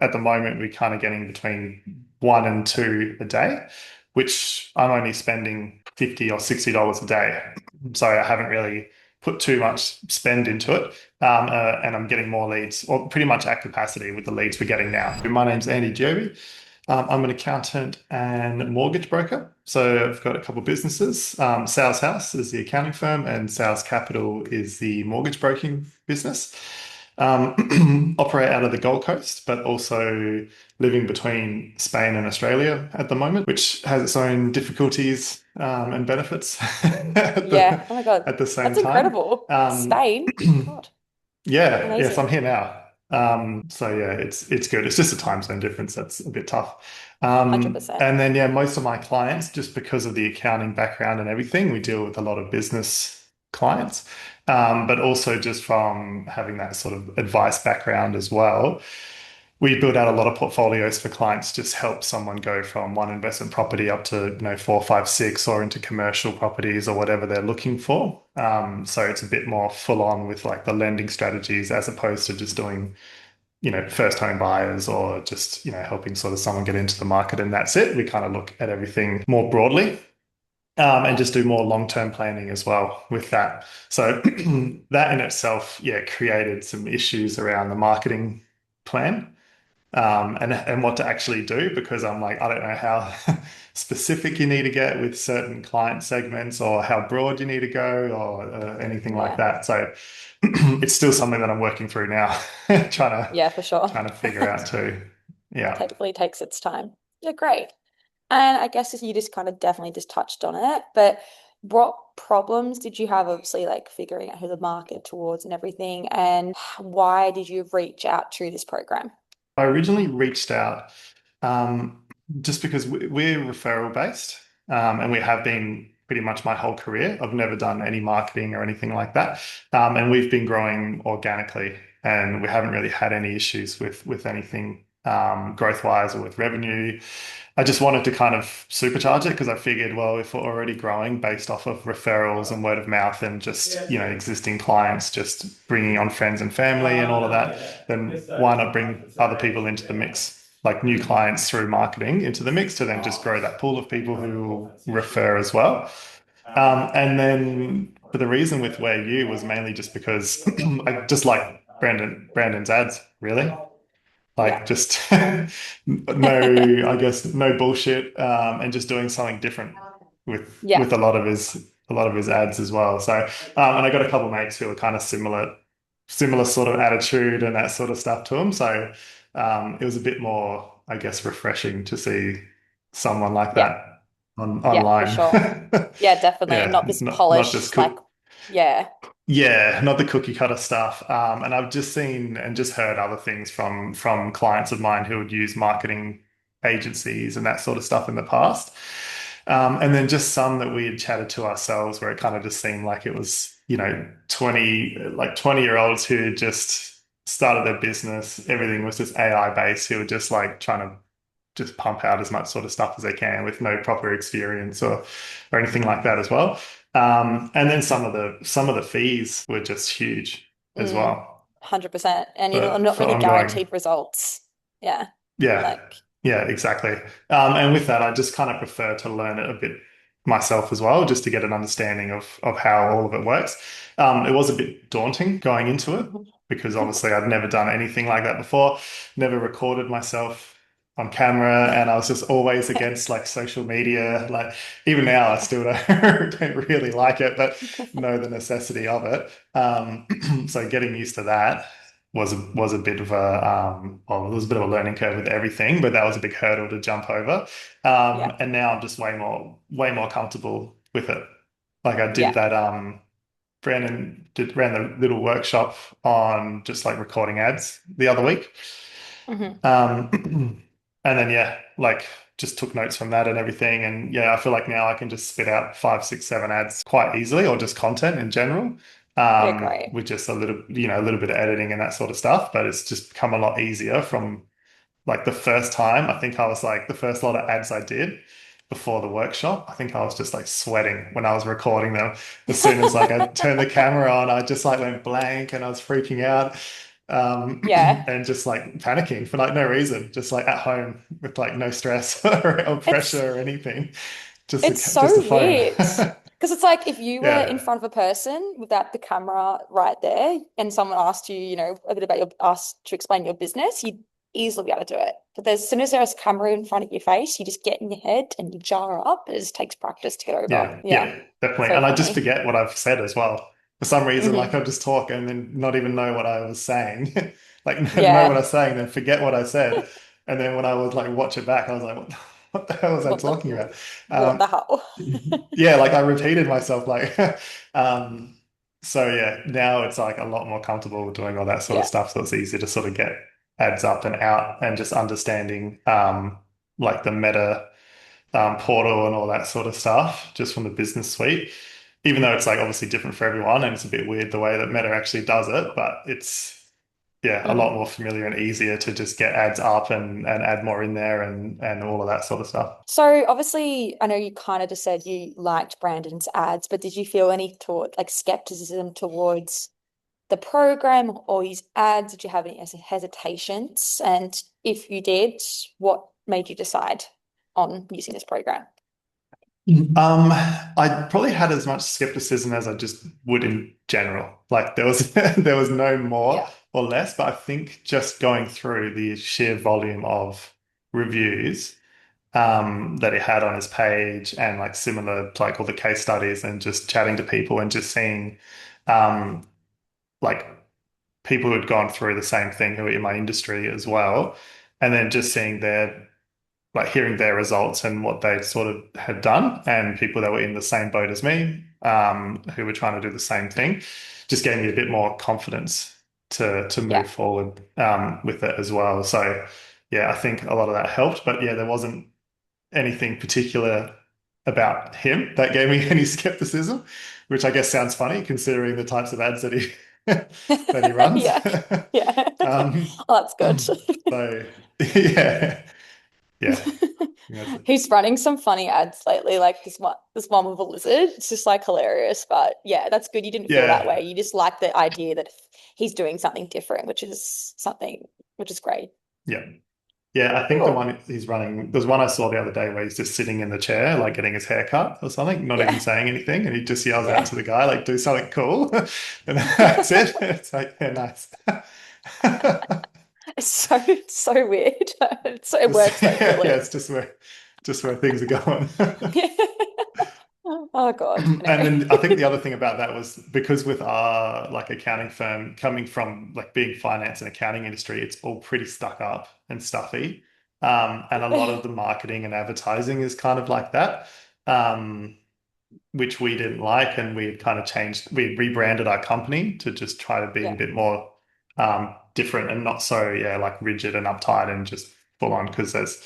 at the moment, we're kind of getting between one and two a day, which I'm only spending 50 or $60 a day. So I haven't really put too much spend into it. And I'm getting more leads, or pretty much at capacity with the leads we're getting now. My name's Andy Giobbi. I'm an accountant and mortgage broker. So I've got a couple of businesses. Sales House is the accounting firm, and Sales Capital is the mortgage broking business. Operate out of the Gold Coast, but also living between Spain and Australia at the moment, which has its own difficulties and benefits Yeah. Oh my God. at the same That's time. incredible. Spain. God, Yeah, yes, I'm amazing. here now. So yeah, it's good. It's just a time zone difference that's a bit tough. 100%. And then yeah, most of my clients, just because of the accounting background and everything, we deal with a lot of business clients, but also just from having that sort of advice background as well. We build out a lot of portfolios for clients, just help someone go from one investment property up to, four, five, six, or into commercial properties or whatever they're looking for. So it's a bit more full on with like the lending strategies as opposed to just doing, first home buyers or just, helping sort of someone get into the market and that's it. We kind of look at everything more broadly. And Yeah. just do more long-term planning as well with that. So that in itself, yeah, created some issues around the marketing plan and what to actually do because I'm like, I don't know how specific you need to get with certain client segments or how broad you need to go or anything like Yeah. that. So it's still something that I'm working through now, trying to Yeah, for sure. trying to figure out too. Yeah. Definitely takes its time. Yeah, great. And I guess you just kind of definitely just touched on it, but what problems did you have, obviously, like figuring out who the market towards and everything, and why did you reach out to this program? I originally reached out um, just because we're referral based and we have been pretty much my whole career. I've never done any marketing or anything like that. And we've been growing organically and we haven't really had any issues with anything growth wise or with revenue. I just wanted to kind of supercharge it because I figured, well, if we're already growing based off of referrals and word of mouth and just, existing clients, just bringing on friends and family and all of that, then why not bring other people into the mix, like new clients through marketing into the mix to then just grow that pool of people who will refer as well. And then for the reason with Where You was mainly just because I just like Brandon's ads, really. Yeah. Like just no, I guess no bullshit, and just doing something different Yeah. with a lot of his ads as well. So, and I got a couple of mates who are kind of similar sort of attitude and that sort of stuff to them. So, it was a bit more, I guess, refreshing to see someone like Yeah. that Yeah, for online. sure. Yeah, definitely. Yeah, Not this not just polished, like, cook. yeah. Yeah, not the cookie cutter stuff. And I've just seen and just heard other things from clients of mine who would use marketing agencies and that sort of stuff in the past. And then just some that we had chatted to ourselves where it kind of just seemed like it was, 20-year-olds who had just started their business. Everything was just AI based, who were just like trying to just pump out as much sort of stuff as they can with no proper experience or anything like that as well. And then some of the fees were just huge as Mm, well 100%. And you're for not for really ongoing. guaranteed results. Yeah. Yeah, Like, yeah, exactly. And with that, I just kind of prefer to learn it a bit myself as well, just to get an understanding of how all of it works. It was a bit daunting going into it mhm. because obviously I'd never done anything like that before, never recorded myself on camera, and I was just always against like social media. Like even now, I still don't really like it, but know the necessity of it. So getting used to that was a bit of well, it was a bit of a learning curve with everything, but that was a big hurdle to jump over. Yeah. And now I'm just way more comfortable with it. Like I did Yeah. that. Ran the little workshop on just like recording ads the other week. Hmm. And then yeah, like just took notes from that and everything. And yeah, I feel like now I can just spit out five, six, seven ads quite easily, or just content in general, Yeah, great. with just a little bit of editing and that sort of stuff. But it's just become a lot easier from like the first time. I think I was like the first lot of ads I did before the workshop. I think I was just like sweating when I was recording them. As soon as like I turned the camera on, I just like went blank and I was freaking out. Yeah. and just like panicking for like no reason, just like at home with like no stress or It's pressure or anything, it's just so a phone. weird. Because it's like if you were in Yeah, front of a person without the camera right there and someone asked you, a bit about asked to explain your business, you'd easily be able to do it. But as soon as there's a camera in front of your face, you just get in your head and you jar up. It just takes practice to get over. Yeah. yeah, definitely. So And I just funny. forget what I've said as well. For some reason, like Hmm. I'll just talk and then not even know what I was saying. Like know what I Yeah. was saying, then forget what I said. And then when I would like watch it back, I was like, what the hell was I What the talking about? what the hell? Yeah, like I repeated myself like um so yeah, now it's like a lot more comfortable doing all that sort of Yeah. stuff. So it's easy to sort of get ads up and out and just understanding like the meta portal and all that sort of stuff just from the business suite. Even though it's like obviously different for everyone and it's a bit weird the way that Meta actually does it, but it's yeah, a lot Mhm. more familiar and easier to just get ads up and add more in there and all of that sort of stuff. So obviously, I know you kind of just said you liked Brandon's ads, but did you feel any toward like skepticism towards the program or his ads? Did you have any hesitations? And if you did, what made you decide on using this program? I probably had as much skepticism as I just would in general. Like there was there was no more Yeah. or less, but I think just going through the sheer volume of reviews that he had on his page and like similar to like all the case studies and just chatting to people and just seeing um, like people who had gone through the same thing who were in my industry as well, and then just seeing their like hearing their results and what they sort of had done and people that were in the same boat as me who were trying to do the same thing just gave me a bit more confidence to Yeah. move forward with it as well. So yeah, I think a lot of that helped, but yeah, there wasn't anything particular about him that gave me any skepticism, which I guess sounds funny considering the types of ads that he that he runs. Yeah. Yeah. um, Oh, that's good. so yeah, yeah, that's it. He's running some funny ads lately, like this one with a lizard. It's just like hilarious. But yeah, that's good. You didn't feel that Yeah, way. You just like the idea that he's doing something different, which is great. yeah. Yeah, I think the Cool. one he's running, there's one I saw the other day where he's just sitting in the chair, like getting his hair cut or something, not even Yeah. saying anything. And he just yells out Yeah. to the guy, like, do something cool. And that's it. It's like, yeah, nice. It's so weird. It works though, Yeah, yeah, clearly. it's just where things are going. Oh God. And Anyway. then I think the other thing about that was because with our like accounting firm coming from like being finance and accounting industry, it's all pretty stuck up and stuffy. And a lot of the marketing and advertising is kind of like that. Um, which we didn't like, and we had kind of changed. We had rebranded our company to just try to be a Yeah. bit more different and not so yeah like rigid and uptight and just full on because there's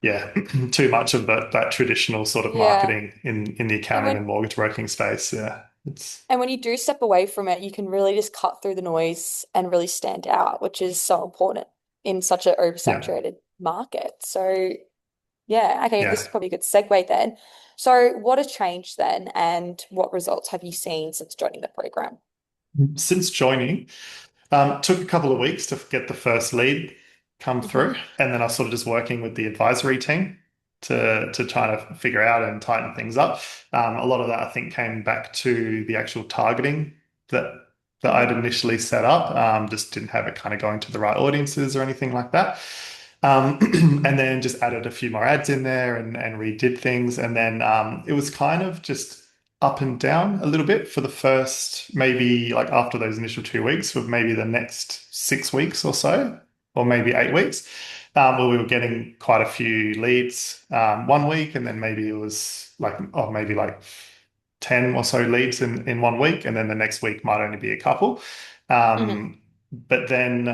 yeah too much of that traditional sort of Yeah. marketing in the And accounting when and mortgage broking space. Yeah, it's and when you do step away from it, you can really just cut through the noise and really stand out, which is so important in such an yeah oversaturated market. So yeah, okay, this is yeah. probably a good segue then. So what has changed then, and what results have you seen since joining the program? Since joining, took a couple of weeks to get the first lead come through, Hmm. and then I was sort of just working with the advisory team to try to figure out and tighten things up. A lot of that I think came back to the actual targeting that I'd Hmm. initially set up. Just didn't have it kind of going to the right audiences or anything like that. And then just added a few more ads in there and redid things. And then it was kind of just up and down a little bit for the first, maybe like after those initial 2 weeks, with maybe the next 6 weeks or so, or maybe 8 weeks, where we were getting quite a few leads one week. And then maybe it was like, oh, maybe like 10 or so leads in one week. And then the next week might only be a couple. Hmm. But then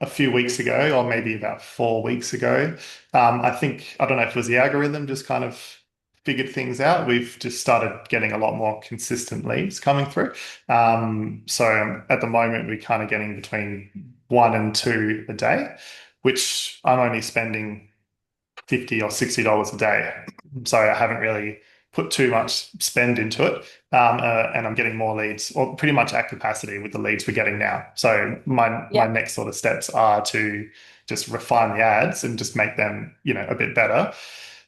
a few weeks ago, or maybe about 4 weeks ago, I think, I don't know if it was the algorithm just kind of figured things out. We've just started getting a lot more consistent leads coming through. So at the moment, we're kind of getting between one and two a day, which I'm only spending $50 or $60 a day. So I haven't really put too much spend into it, and I'm getting more leads, or pretty much at capacity with the leads we're getting now. So my Yeah. next sort of steps are to just refine the ads and just make them, a bit better,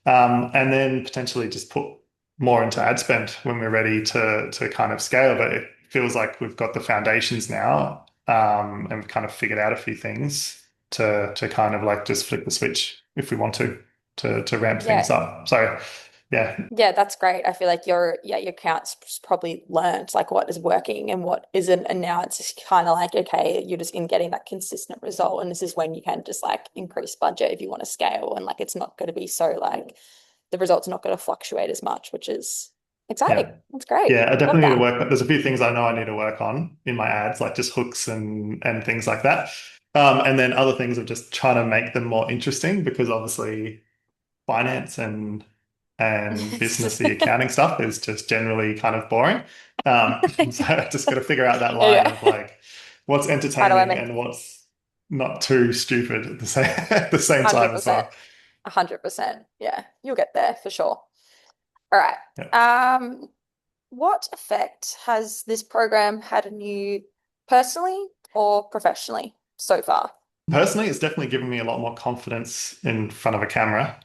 and then potentially just put more into ad spend when we're ready to kind of scale. But it feels like we've got the foundations now, and we've kind of figured out a few things to kind of like just flip the switch if we want to ramp things Yeah. up. So yeah, Yeah, that's great. I feel like your account's probably learned like what is working and what isn't, and now it's just kind of like okay, you're just in getting that consistent result, and this is when you can just like increase budget if you want to scale, and like it's not going to be so like the results are not going to fluctuate as much, which is exciting. yeah. That's great. Yeah, I Love definitely need to that. work. There's a few things I know I need to work on in my ads, like just hooks and things like that. And then other things of just trying to make them more interesting because obviously finance and businessy accounting stuff is just generally kind of boring. So I just got to figure out that line Yeah. of like what's How do I entertaining make and what's not too stupid at the same at the same time as 100%? well. 100%. Yeah, you'll get there for sure. All right. Yeah. What effect has this program had on you personally or professionally so far? Personally, it's definitely given me a lot more confidence in front of a camera,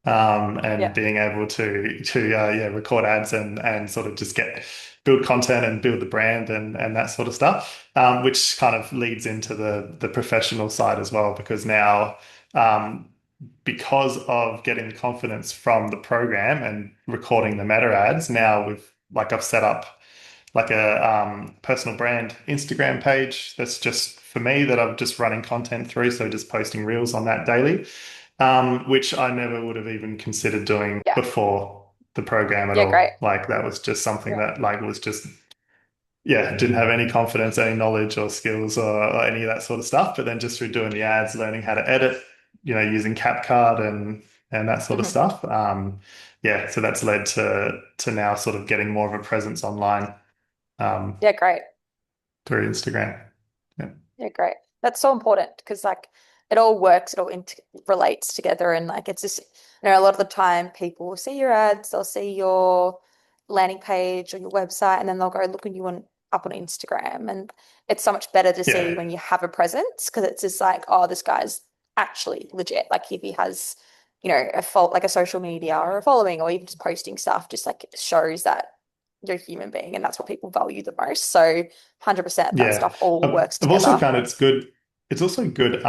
and Yeah. being able to yeah, record ads and sort of just get build content and build the brand and that sort of stuff, which kind of leads into the professional side as well because now, um, because of getting the confidence from the program and recording the meta ads, now I've set up like a personal brand Instagram page that's just for me that I'm just running content through. So just posting reels on that daily, which I never would have even considered doing Yeah. before the program at Yeah, great. all. Like that was just something Yeah. that like was just, yeah, didn't have any confidence, any knowledge or skills or any of that sort of stuff. But then just through doing the ads, learning how to edit, using CapCut and that sort of Hmm. stuff. Yeah, so that's led to now sort of getting more of a presence online, um, Yeah, great. through Instagram. Yeah. Yeah, great. That's so important because like it all works, it all int relates together, and like it's just a lot of the time people will see your ads, they'll see your landing page or your website, and then they'll go look at you up on Instagram, and it's so much better to see Yeah. when you have a presence because it's just like oh this guy's actually legit. Like if he has a fault like a social media or a following or even just posting stuff, just like shows that you're a human being, and that's what people value the most. So 100% that Yeah. stuff all works I've also together. found it's good. It's also good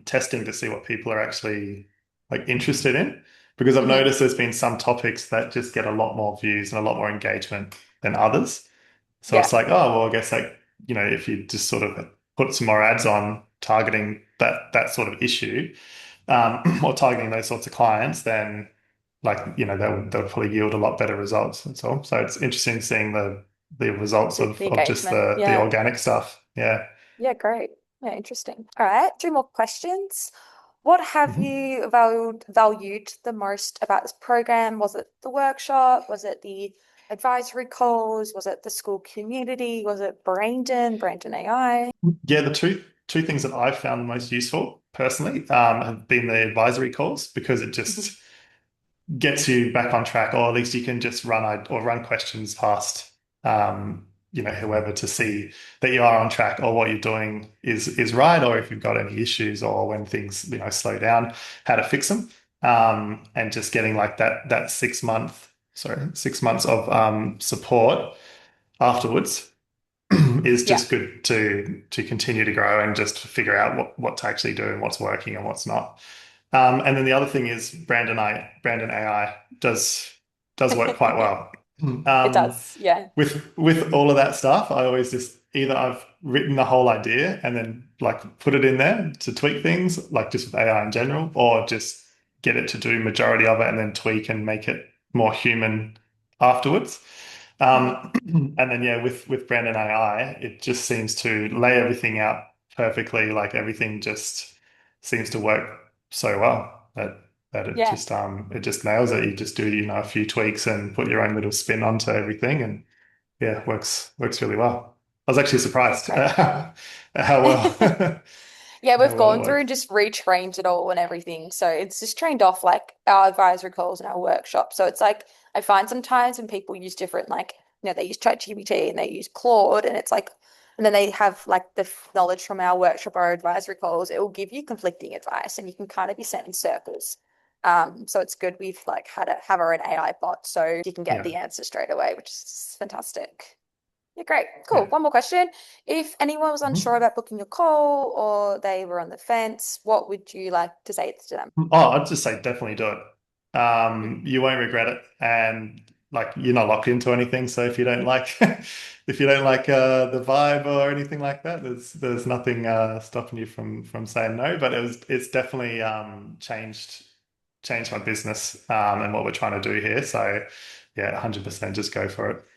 testing to see what people are actually like interested in because I've Hmm. noticed there's been some topics that just get a lot more views and a lot more engagement than others. So Yeah, it's like, oh, well, I guess like, if you just sort of put some more ads on targeting that sort of issue, or targeting those sorts of clients, then like, they'll probably yield a lot better results. That's all. So it's interesting seeing the results the of just engagement. the Yeah. organic stuff. Yeah. Yeah, great. Yeah, interesting. All right, two more questions. What have Mhm. you valued the most about this program? Was it the workshop? Was it the advisory calls? Was it the school community? Was it Brandon AI? Yeah, the two things that I've found the most useful personally, have been the advisory calls because it Mhm. just gets you back on track, or at least you can just run questions past, whoever to see that you are on track or what you're doing is right, or if you've got any issues or when things slow down, how to fix them, and just getting like that 6 months of support afterwards is Yeah. just good to continue to grow and just figure out what to actually do and what's working and what's not. And then the other thing is Brandon AI does work quite well. It Um, does. Yeah. with all of that stuff, I always just either I've written the whole idea and then like put it in there to tweak things, like just with AI in general, or just get it to do majority of it and then tweak and make it more human afterwards. Hmm. And then yeah, with Brandon AI, it just seems to lay everything out perfectly. Like everything just seems to work so well that Yeah. it just nails it. You just do, a few tweaks and put your own little spin onto everything, and yeah, it works really well. I was actually Yeah, surprised great. how well. Yeah, we've How well it gone through and works. just retrained it all and everything. So it's just trained off like our advisory calls and our workshops. So it's like I find sometimes when people use different like they use ChatGPT and they use Claude and it's like and then they have like the knowledge from our workshop or our advisory calls, it will give you conflicting advice and you can kind of be sent in circles. So it's good we've like had to have our own AI bot so you can get Yeah. the answer straight away, which is fantastic. Yeah, great. Cool. Yeah. One more question. If anyone was unsure Mhm. about booking a call or they were on the fence, what would you like to say to them? Oh, I'd just say definitely do it. You won't regret it, and like you're not locked into anything. So if you don't like, if you don't like the vibe or anything like that, there's nothing stopping you from saying no. But it's definitely changed my business and what we're trying to do here. So yeah, 100% just go for it.